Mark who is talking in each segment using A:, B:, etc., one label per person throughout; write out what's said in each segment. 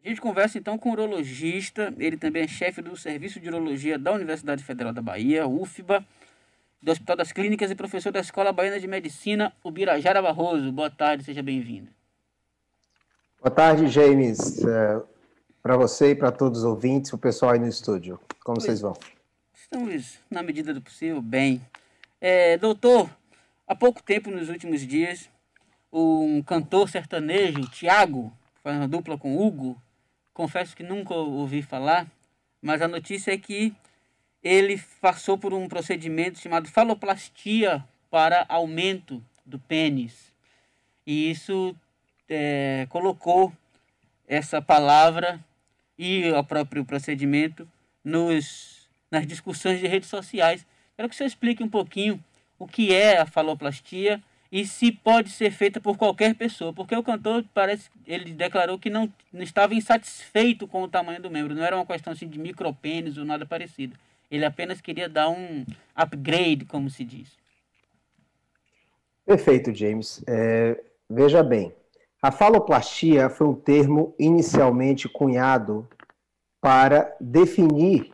A: A gente conversa então com um urologista, ele também é chefe do Serviço de Urologia da Universidade Federal da Bahia, UFBA, do Hospital das Clínicas e professor da Escola Baiana de Medicina, Ubirajara Barroso. Boa tarde, seja bem-vindo.
B: Boa tarde, James. Para você e para todos os ouvintes, o pessoal aí no estúdio. Como vocês
A: Pois
B: vão?
A: estamos, na medida do possível, bem. Doutor, há pouco tempo, nos últimos dias, um cantor sertanejo, Thiago, faz uma dupla com Hugo, confesso que nunca ouvi falar, mas a notícia é que ele passou por um procedimento chamado faloplastia para aumento do pênis. E isso colocou essa palavra e o próprio procedimento nas discussões de redes sociais. Quero que você explique um pouquinho o que é a faloplastia e se pode ser feita por qualquer pessoa, porque o cantor ele declarou que não estava insatisfeito com o tamanho do membro, não era uma questão assim de micropênis ou nada parecido. Ele apenas queria dar um upgrade, como se diz.
B: Perfeito, James. Veja bem, a faloplastia foi um termo inicialmente cunhado para definir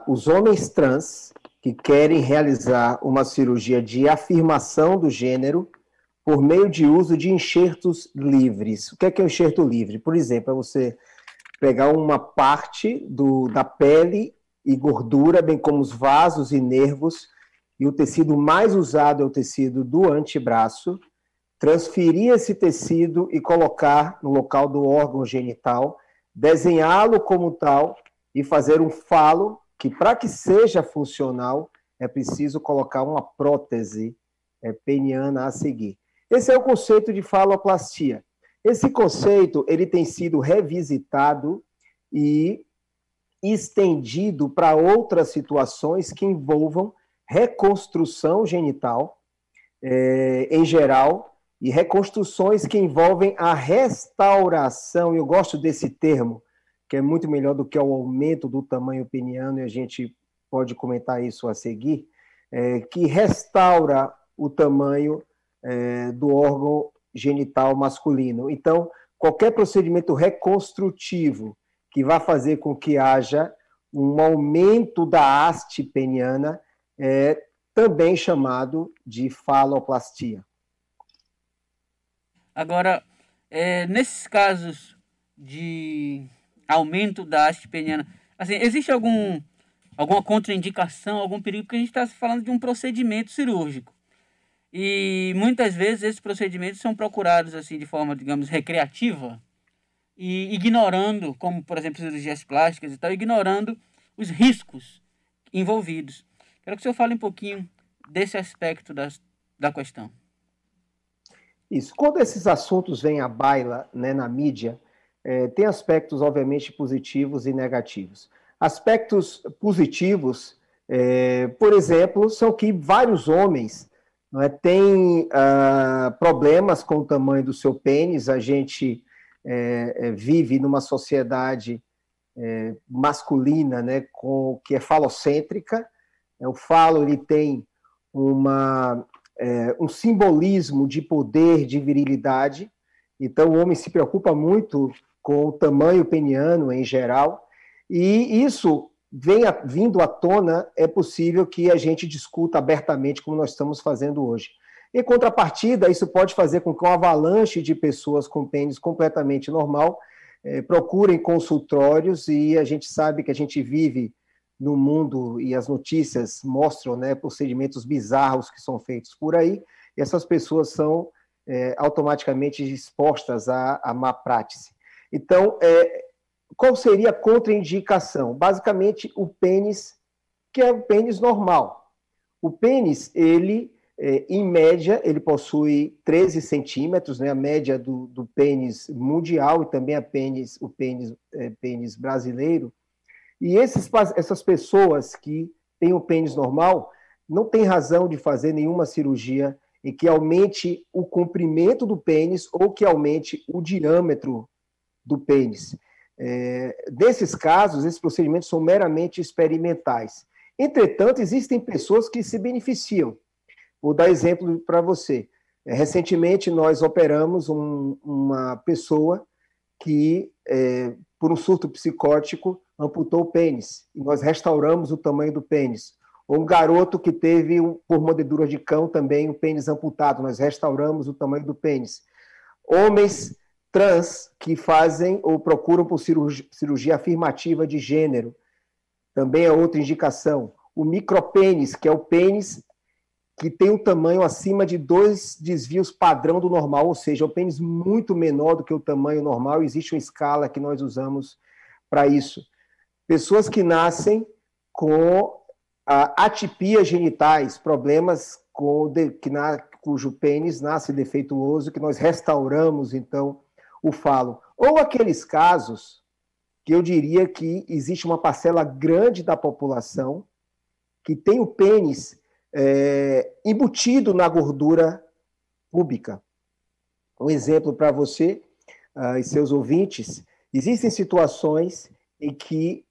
B: os homens trans que querem realizar uma cirurgia de afirmação do gênero por meio de uso de enxertos livres. O que é um enxerto livre? Por exemplo, é você pegar uma parte da pele e gordura, bem como os vasos e nervos, e o tecido mais usado é o tecido do antebraço, transferir esse tecido e colocar no local do órgão genital, desenhá-lo como tal e fazer um falo que, para que seja funcional, é preciso colocar uma prótese peniana a seguir. Esse é o conceito de faloplastia. Esse conceito ele tem sido revisitado e estendido para outras situações que envolvam reconstrução genital, em geral, e reconstruções que envolvem a restauração. Eu gosto desse termo, que é muito melhor do que o aumento do tamanho peniano, e a gente pode comentar isso a seguir, que restaura o tamanho do órgão genital masculino. Então, qualquer procedimento reconstrutivo que vá fazer com que haja um aumento da haste peniana é também chamado de faloplastia.
A: Agora, nesses casos de aumento da haste peniana, assim, existe alguma contraindicação, algum perigo? Porque a gente está falando de um procedimento cirúrgico. E muitas vezes esses procedimentos são procurados assim de forma, digamos, recreativa e ignorando, como por exemplo cirurgias plásticas e tal, ignorando os riscos envolvidos. Quero que o senhor fale um pouquinho desse aspecto da questão.
B: Isso. Quando esses assuntos vêm à baila, né, na mídia, tem aspectos, obviamente, positivos e negativos. Aspectos positivos, por exemplo, são que vários homens, não é, têm problemas com o tamanho do seu pênis. A gente vive numa sociedade masculina, né, que é falocêntrica. O falo ele tem um simbolismo de poder, de virilidade. Então, o homem se preocupa muito com o tamanho peniano em geral, e isso vindo à tona, é possível que a gente discuta abertamente, como nós estamos fazendo hoje. Em contrapartida, isso pode fazer com que uma avalanche de pessoas com pênis completamente normal procurem consultórios, e a gente sabe que a gente vive no mundo, e as notícias mostram, né, procedimentos bizarros que são feitos por aí, e essas pessoas são automaticamente expostas à má prática. Então, qual seria a contraindicação? Basicamente, o pênis, que é o pênis normal. O pênis, ele, em média, ele possui 13 centímetros, né, a média do pênis mundial, e também o pênis brasileiro. E essas pessoas que têm o pênis normal não têm razão de fazer nenhuma cirurgia em que aumente o comprimento do pênis ou que aumente o diâmetro do pênis. Nesses casos, esses procedimentos são meramente experimentais. Entretanto, existem pessoas que se beneficiam. Vou dar exemplo para você. Recentemente, nós operamos uma pessoa que por um surto psicótico, amputou o pênis, e nós restauramos o tamanho do pênis. Ou um garoto que teve, por mordedura de cão, também o pênis amputado, nós restauramos o tamanho do pênis. Homens trans que fazem ou procuram por cirurgia afirmativa de gênero, também é outra indicação. O micropênis, que é o pênis que tem um tamanho acima de 2 desvios padrão do normal, ou seja, é um pênis muito menor do que o tamanho normal, existe uma escala que nós usamos para isso. Pessoas que nascem com atipias genitais, problemas cujo pênis nasce defeituoso, que nós restauramos, então, o falo. Ou aqueles casos que eu diria que existe uma parcela grande da população que tem o pênis embutido na gordura púbica. Um exemplo para você e seus ouvintes, existem situações em que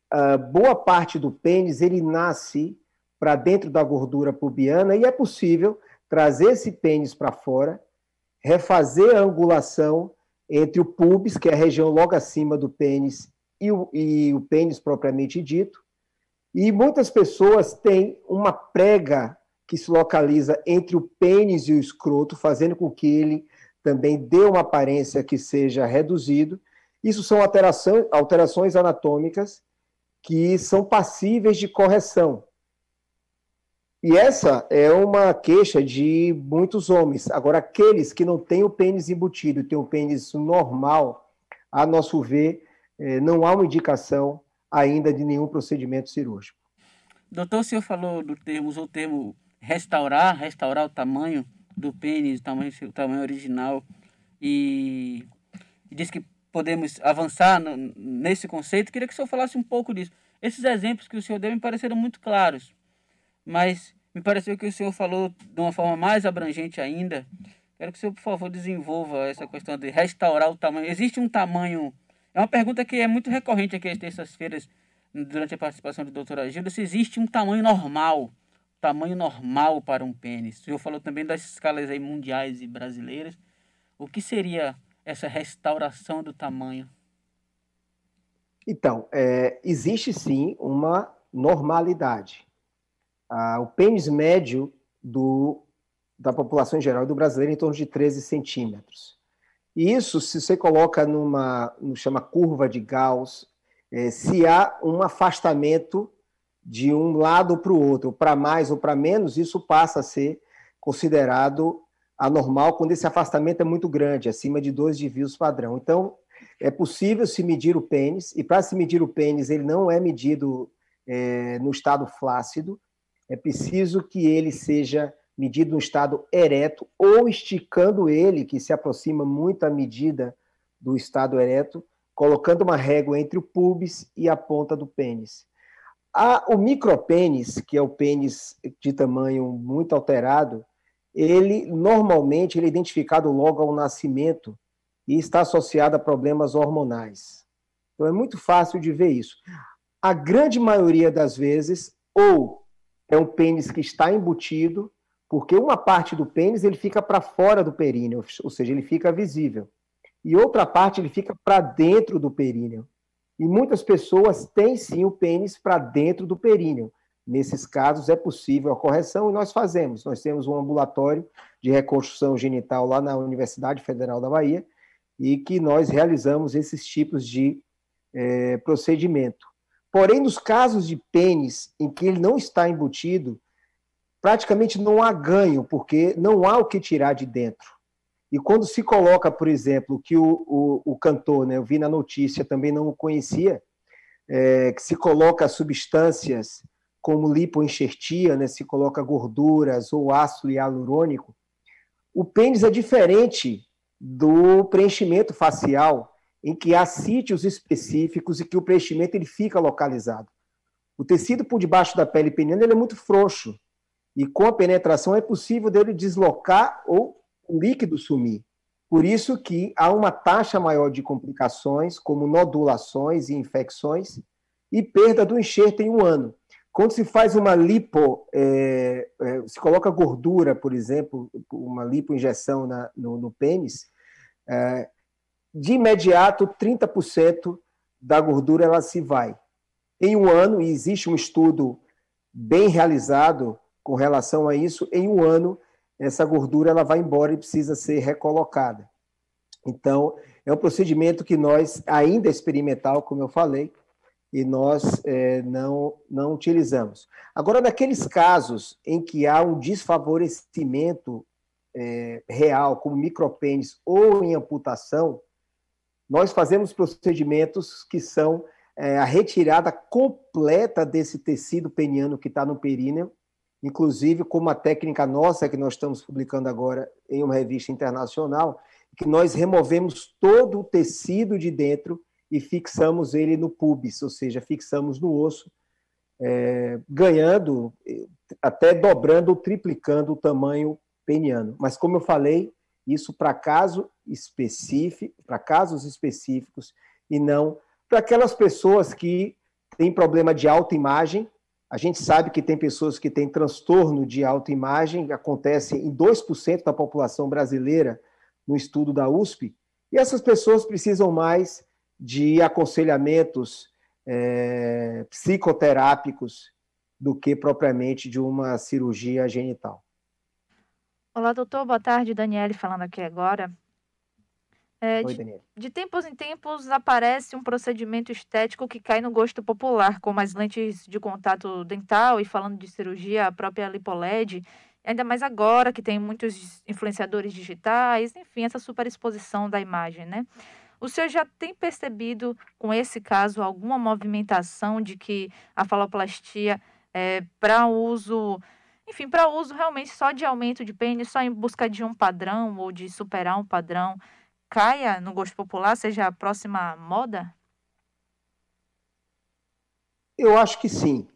B: boa parte do pênis ele nasce para dentro da gordura pubiana e é possível trazer esse pênis para fora, refazer a angulação entre o pubis, que é a região logo acima do pênis, e o pênis propriamente dito. E muitas pessoas têm uma prega que se localiza entre o pênis e o escroto, fazendo com que ele também dê uma aparência que seja reduzido. Isso são alterações anatômicas que são passíveis de correção. E essa é uma queixa de muitos homens. Agora, aqueles que não têm o pênis embutido, têm o pênis normal, a nosso ver, não há uma indicação ainda de nenhum procedimento cirúrgico.
A: Doutor, o senhor falou usou o termo restaurar o tamanho do pênis, o tamanho original, e disse que podemos avançar nesse conceito. Queria que o senhor falasse um pouco disso. Esses exemplos que o senhor deu me pareceram muito claros, mas me pareceu que o senhor falou de uma forma mais abrangente ainda. Quero que o senhor, por favor, desenvolva essa questão de restaurar o tamanho. Existe um tamanho... É uma pergunta que é muito recorrente aqui às terças-feiras, durante a participação do doutor Agildo, se existe um tamanho normal para um pênis. O senhor falou também das escalas aí mundiais e brasileiras. O que seria essa restauração do tamanho?
B: Então, existe sim uma normalidade. O pênis médio da população em geral do brasileiro é em torno de 13 centímetros. E isso, se você coloca chama curva de Gauss, se há um afastamento de um lado para o outro, para mais ou para menos, isso passa a ser considerado anormal quando esse afastamento é muito grande, acima de 2 desvios padrão. Então, é possível se medir o pênis, e para se medir o pênis, ele não é medido no estado flácido, é preciso que ele seja medido no estado ereto, ou esticando ele, que se aproxima muito à medida do estado ereto, colocando uma régua entre o pubis e a ponta do pênis. O micropênis, que é o pênis de tamanho muito alterado, ele normalmente ele é identificado logo ao nascimento e está associado a problemas hormonais. Então é muito fácil de ver isso. A grande maioria das vezes, ou é um pênis que está embutido, porque uma parte do pênis ele fica para fora do períneo, ou seja, ele fica visível. E outra parte ele fica para dentro do períneo. E muitas pessoas têm sim o pênis para dentro do períneo. Nesses casos é possível a correção e nós fazemos. Nós temos um ambulatório de reconstrução genital lá na Universidade Federal da Bahia e que nós realizamos esses tipos de procedimento. Porém, nos casos de pênis em que ele não está embutido, praticamente não há ganho, porque não há o que tirar de dentro. E quando se coloca, por exemplo, que o cantor, né, eu vi na notícia, também não o conhecia, que se coloca substâncias como lipoenxertia, né, se coloca gorduras ou ácido hialurônico, o pênis é diferente do preenchimento facial, em que há sítios específicos e que o preenchimento ele fica localizado. O tecido por debaixo da pele peniana ele é muito frouxo, e com a penetração é possível dele deslocar ou o líquido sumir. Por isso que há uma taxa maior de complicações, como nodulações e infecções, e perda do enxerto em 1 ano. Quando se faz uma se coloca gordura, por exemplo, uma lipoinjeção no pênis, de imediato 30% da gordura ela se vai. Em um ano, e existe um estudo bem realizado com relação a isso, em um ano essa gordura ela vai embora e precisa ser recolocada. Então, é um procedimento que nós, ainda é experimental, como eu falei, e nós não utilizamos. Agora, naqueles casos em que há um desfavorecimento real, como micropênis ou em amputação, nós fazemos procedimentos que são a retirada completa desse tecido peniano que está no períneo, inclusive com uma técnica nossa que nós estamos publicando agora em uma revista internacional, que nós removemos todo o tecido de dentro e fixamos ele no pubis, ou seja, fixamos no osso, ganhando, até dobrando ou triplicando o tamanho peniano. Mas, como eu falei, isso para casos específicos e não para aquelas pessoas que têm problema de autoimagem. A gente sabe que tem pessoas que têm transtorno de autoimagem, acontece em 2% da população brasileira, no estudo da USP, e essas pessoas precisam mais de aconselhamentos psicoterápicos do que propriamente de uma cirurgia genital.
C: Olá, doutor. Boa tarde. Daniele falando aqui agora.
B: Oi, Daniele.
C: De tempos em tempos aparece um procedimento estético que cai no gosto popular, como as lentes de contato dental e falando de cirurgia, a própria LipoLED, ainda mais agora que tem muitos influenciadores digitais, enfim, essa superexposição da imagem, né? O senhor já tem percebido com esse caso alguma movimentação de que a faloplastia é para uso, enfim, para uso realmente só de aumento de pênis, só em busca de um padrão ou de superar um padrão, caia no gosto popular, seja a próxima moda?
B: Eu acho que sim.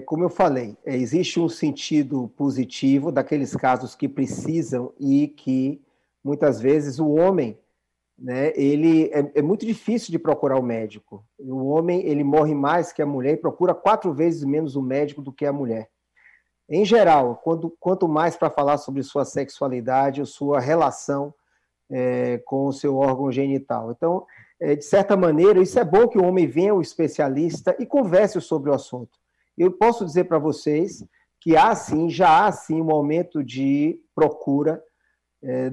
B: Como eu falei, existe um sentido positivo daqueles casos que precisam e que, muitas vezes, o homem, né, ele é muito difícil de procurar o médico. O homem ele morre mais que a mulher e procura 4 vezes menos o médico do que a mulher. Em geral, quanto mais para falar sobre sua sexualidade ou sua relação com o seu órgão genital. Então, de certa maneira, isso é bom que o homem venha ao especialista e converse sobre o assunto. Eu posso dizer para vocês que já há sim um aumento de procura.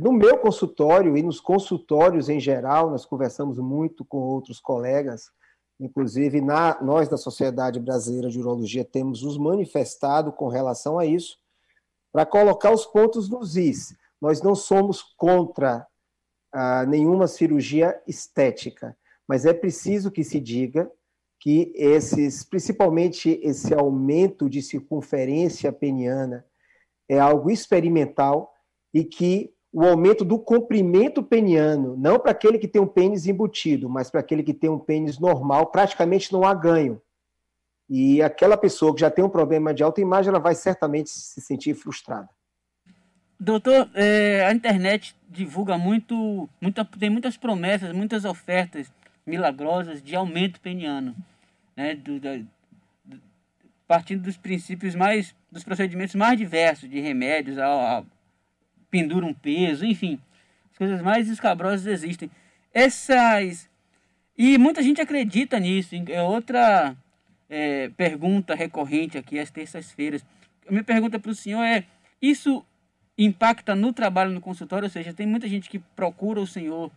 B: No meu consultório e nos consultórios em geral, nós conversamos muito com outros colegas, inclusive nós da Sociedade Brasileira de Urologia temos nos manifestado com relação a isso, para colocar os pontos nos is. Nós não somos contra nenhuma cirurgia estética, mas é preciso que se diga que principalmente esse aumento de circunferência peniana é algo experimental e que o aumento do comprimento peniano, não para aquele que tem um pênis embutido, mas para aquele que tem um pênis normal, praticamente não há ganho. E aquela pessoa que já tem um problema de autoimagem, ela vai certamente se sentir frustrada.
A: Doutor, a internet divulga tem muitas promessas, muitas ofertas milagrosas de aumento peniano, né? Partindo dos princípios dos procedimentos mais diversos, de remédios, pendura um peso, enfim, as coisas mais escabrosas existem. E muita gente acredita nisso. É outra pergunta recorrente aqui às terças-feiras. A minha pergunta para o senhor isso impacta no trabalho no consultório? Ou seja, tem muita gente que procura o senhor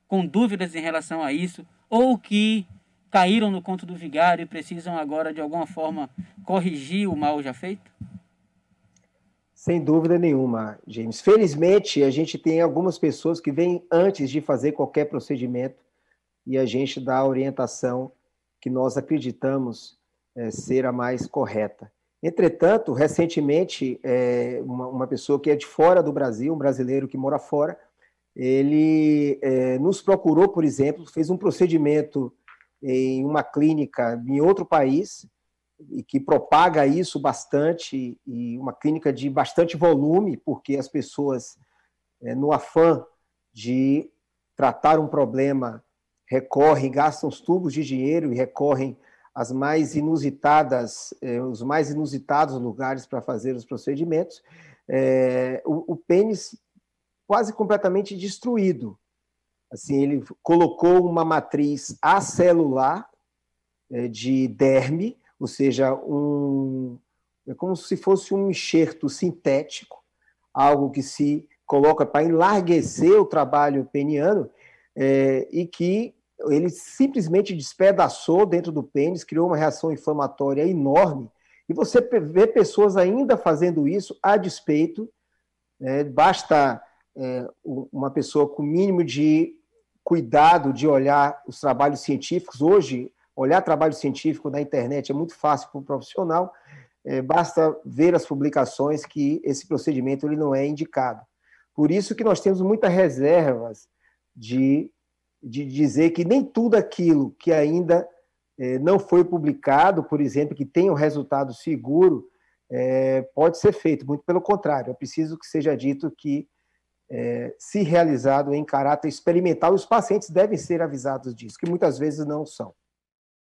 A: com dúvidas em relação a isso, ou que caíram no conto do vigário e precisam agora, de alguma forma, corrigir o mal já feito?
B: Sem dúvida nenhuma, James. Felizmente, a gente tem algumas pessoas que vêm antes de fazer qualquer procedimento e a gente dá a orientação que nós acreditamos ser a mais correta. Entretanto, recentemente, uma pessoa que é de fora do Brasil, um brasileiro que mora fora, ele nos procurou, por exemplo, fez um procedimento em uma clínica em outro país, e que propaga isso bastante, e uma clínica de bastante volume, porque as pessoas, no afã de tratar um problema, gastam os tubos de dinheiro e recorrem os mais inusitados lugares para fazer os procedimentos, o pênis quase completamente destruído. Assim, ele colocou uma matriz acelular de derme, ou seja, é como se fosse um enxerto sintético, algo que se coloca para enlarguecer o trabalho peniano, e que ele simplesmente despedaçou dentro do pênis, criou uma reação inflamatória enorme, e você vê pessoas ainda fazendo isso a despeito, basta uma pessoa com o mínimo de cuidado de olhar os trabalhos científicos. Hoje, olhar trabalho científico na internet é muito fácil para um profissional, basta ver as publicações que esse procedimento ele não é indicado. Por isso que nós temos muitas reservas de dizer que nem tudo aquilo que ainda não foi publicado, por exemplo, que tem um resultado seguro, pode ser feito. Muito pelo contrário, é preciso que seja dito que, se realizado em caráter experimental, os pacientes devem ser avisados disso, que muitas vezes não são.